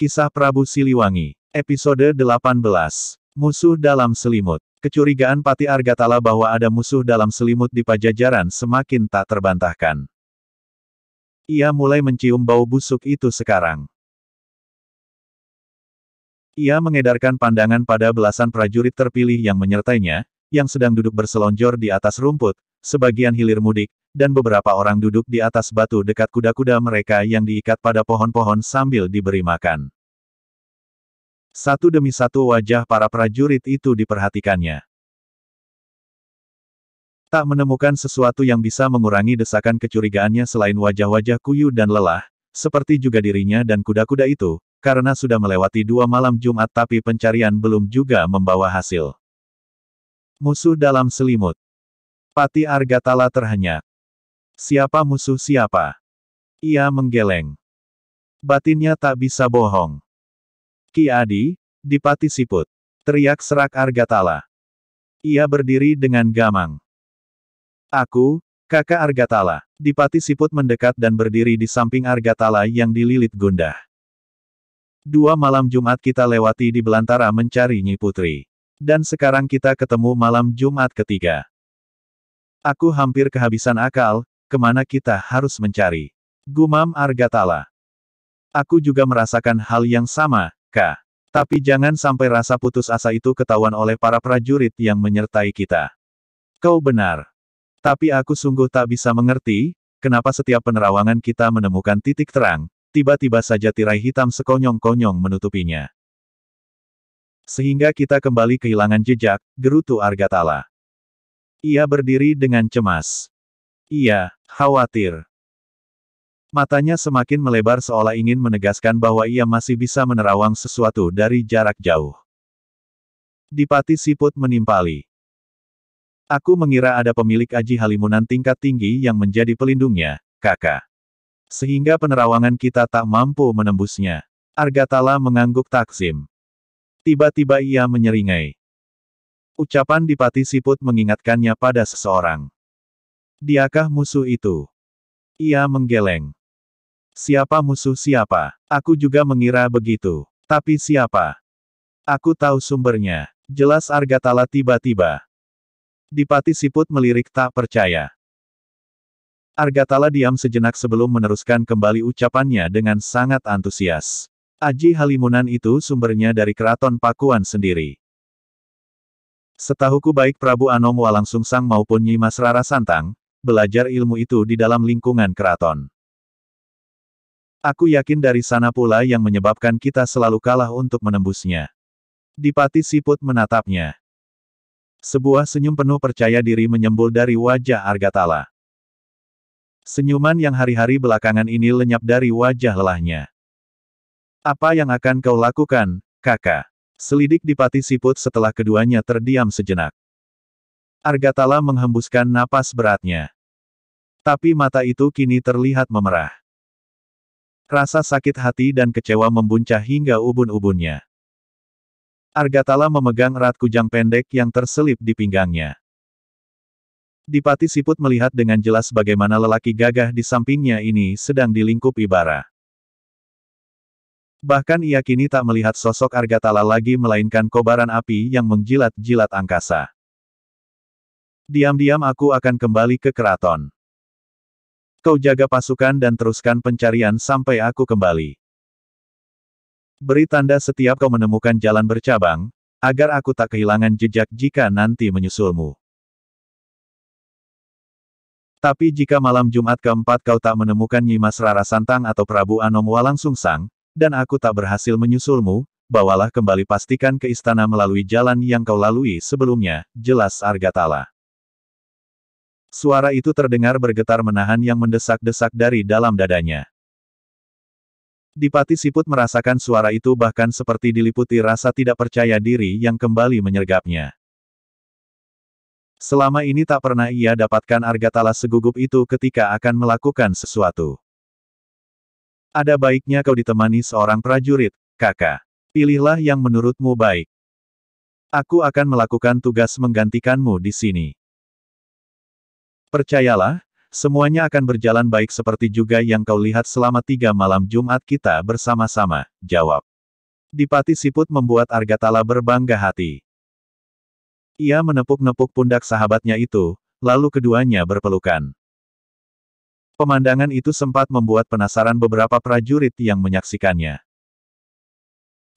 Kisah Prabu Siliwangi, episode 18. Musuh dalam selimut. Kecurigaan Pati Argatala bahwa ada musuh dalam selimut di Pajajaran semakin tak terbantahkan. Ia mulai mencium bau busuk itu sekarang. Ia mengedarkan pandangan pada belasan prajurit terpilih yang menyertainya, yang sedang duduk berselonjor di atas rumput, sebagian hilir mudik, dan beberapa orang duduk di atas batu dekat kuda-kuda mereka yang diikat pada pohon-pohon sambil diberi makan. Satu demi satu wajah para prajurit itu diperhatikannya. Tak menemukan sesuatu yang bisa mengurangi desakan kecurigaannya selain wajah-wajah kuyu dan lelah, seperti juga dirinya dan kuda-kuda itu, karena sudah melewati 2 malam Jumat tapi pencarian belum juga membawa hasil. Musuh dalam selimut. Pati Argatala terhenyak. Siapa musuh siapa? Ia menggeleng. Batinnya tak bisa bohong. Ki Adi, di Pati Siput. Teriak serak Argatala. Ia berdiri dengan gamang. Aku, kakak Argatala. Di Pati Siput mendekat dan berdiri di samping Argatala yang dililit gundah. 2 malam Jumat kita lewati di belantara mencari Nyi Putri. Dan sekarang kita ketemu malam Jumat ketiga. Aku hampir kehabisan akal, kemana kita harus mencari? Gumam Argatala. Aku juga merasakan hal yang sama, Kak. Tapi jangan sampai rasa putus asa itu ketahuan oleh para prajurit yang menyertai kita. Kau benar. Tapi aku sungguh tak bisa mengerti, kenapa setiap penerawangan kita menemukan titik terang, tiba-tiba saja tirai hitam sekonyong-konyong menutupinya. Sehingga kita kembali kehilangan jejak, gerutu Argatala. Ia berdiri dengan cemas. Ia khawatir. Matanya semakin melebar seolah ingin menegaskan bahwa ia masih bisa menerawang sesuatu dari jarak jauh. Di Pati Siput menimpali. Aku mengira ada pemilik Aji Halimunan tingkat tinggi yang menjadi pelindungnya, kakak. Sehingga penerawangan kita tak mampu menembusnya. Argatala mengangguk takzim. Tiba-tiba ia menyeringai. Ucapan di Pati Siput mengingatkannya pada seseorang. Diakah musuh itu? Ia menggeleng. Siapa musuh siapa? Aku juga mengira begitu. Tapi siapa? Aku tahu sumbernya. Jelas Argatala tiba-tiba. Di Pati Siput melirik tak percaya. Argatala diam sejenak sebelum meneruskan kembali ucapannya dengan sangat antusias. Aji Halimunan itu sumbernya dari keraton Pakuan sendiri. Setahuku baik Prabu Anom Walangsungsang maupun Nyi Mas Rara Santang, belajar ilmu itu di dalam lingkungan keraton. Aku yakin dari sana pula yang menyebabkan kita selalu kalah untuk menembusnya. Di Pati Siput menatapnya. Sebuah senyum penuh percaya diri menyembul dari wajah Argatala. Senyuman yang hari-hari belakangan ini lenyap dari wajah lelahnya. Apa yang akan kau lakukan, kakak? Selidik di Pati Siput setelah keduanya terdiam sejenak. Argatala menghembuskan napas beratnya. Tapi mata itu kini terlihat memerah. Rasa sakit hati dan kecewa membuncah hingga ubun-ubunnya. Argatala memegang erat kujang pendek yang terselip di pinggangnya. Di Pati Siput melihat dengan jelas bagaimana lelaki gagah di sampingnya ini sedang dilingkupi bara. Bahkan ia kini tak melihat sosok Argatala lagi melainkan kobaran api yang menjilat-jilat angkasa. Diam-diam aku akan kembali ke keraton. Kau jaga pasukan dan teruskan pencarian sampai aku kembali. Beri tanda setiap kau menemukan jalan bercabang, agar aku tak kehilangan jejak jika nanti menyusulmu. Tapi jika malam Jumat keempat kau tak menemukan Nyi Mas Rara Santang atau Prabu Anom Walangsungsang, dan aku tak berhasil menyusulmu, bawalah kembali pastikan ke istana melalui jalan yang kau lalui sebelumnya, jelas Argatala. Suara itu terdengar bergetar menahan yang mendesak-desak dari dalam dadanya. Di Pati Siput merasakan suara itu bahkan seperti diliputi rasa tidak percaya diri yang kembali menyergapnya. Selama ini tak pernah ia dapatkan Argatala segugup itu ketika akan melakukan sesuatu. Ada baiknya kau ditemani seorang prajurit, kakak. Pilihlah yang menurutmu baik. Aku akan melakukan tugas menggantikanmu di sini. Percayalah, semuanya akan berjalan baik seperti juga yang kau lihat selama 3 malam Jumat kita bersama-sama, jawab Dipati Siput membuat Argatala berbangga hati. Ia menepuk-nepuk pundak sahabatnya itu, lalu keduanya berpelukan. Pemandangan itu sempat membuat penasaran beberapa prajurit yang menyaksikannya.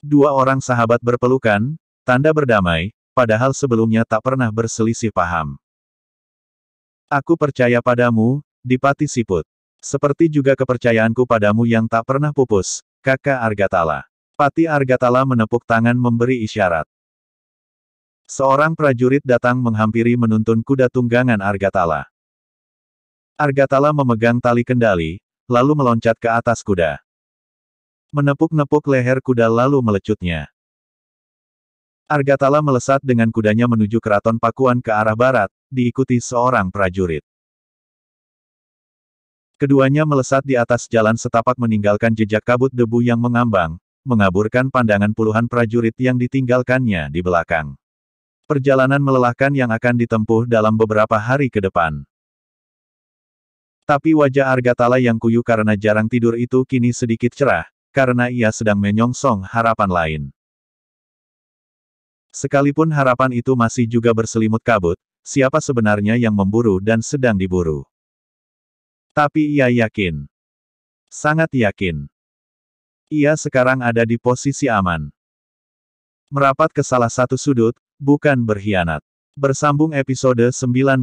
Dua orang sahabat berpelukan, tanda berdamai, padahal sebelumnya tak pernah berselisih paham. Aku percaya padamu, Dipati Siput. Seperti juga kepercayaanku padamu yang tak pernah pupus, Kakak Argatala. Pati Argatala menepuk tangan memberi isyarat. Seorang prajurit datang menghampiri menuntun kuda tunggangan Argatala. Argatala memegang tali kendali, lalu meloncat ke atas kuda. Menepuk-nepuk leher kuda lalu melecutnya. Argatala melesat dengan kudanya menuju keraton Pakuan ke arah barat, diikuti seorang prajurit. Keduanya melesat di atas jalan setapak meninggalkan jejak kabut debu yang mengambang, mengaburkan pandangan puluhan prajurit yang ditinggalkannya di belakang. Perjalanan melelahkan yang akan ditempuh dalam beberapa hari ke depan. Tapi wajah Argatala yang kuyu karena jarang tidur itu kini sedikit cerah, karena ia sedang menyongsong harapan lain. Sekalipun harapan itu masih juga berselimut kabut, siapa sebenarnya yang memburu dan sedang diburu? Tapi ia yakin. Sangat yakin. Ia sekarang ada di posisi aman. Merapat ke salah satu sudut, bukan berkhianat. Bersambung episode 19.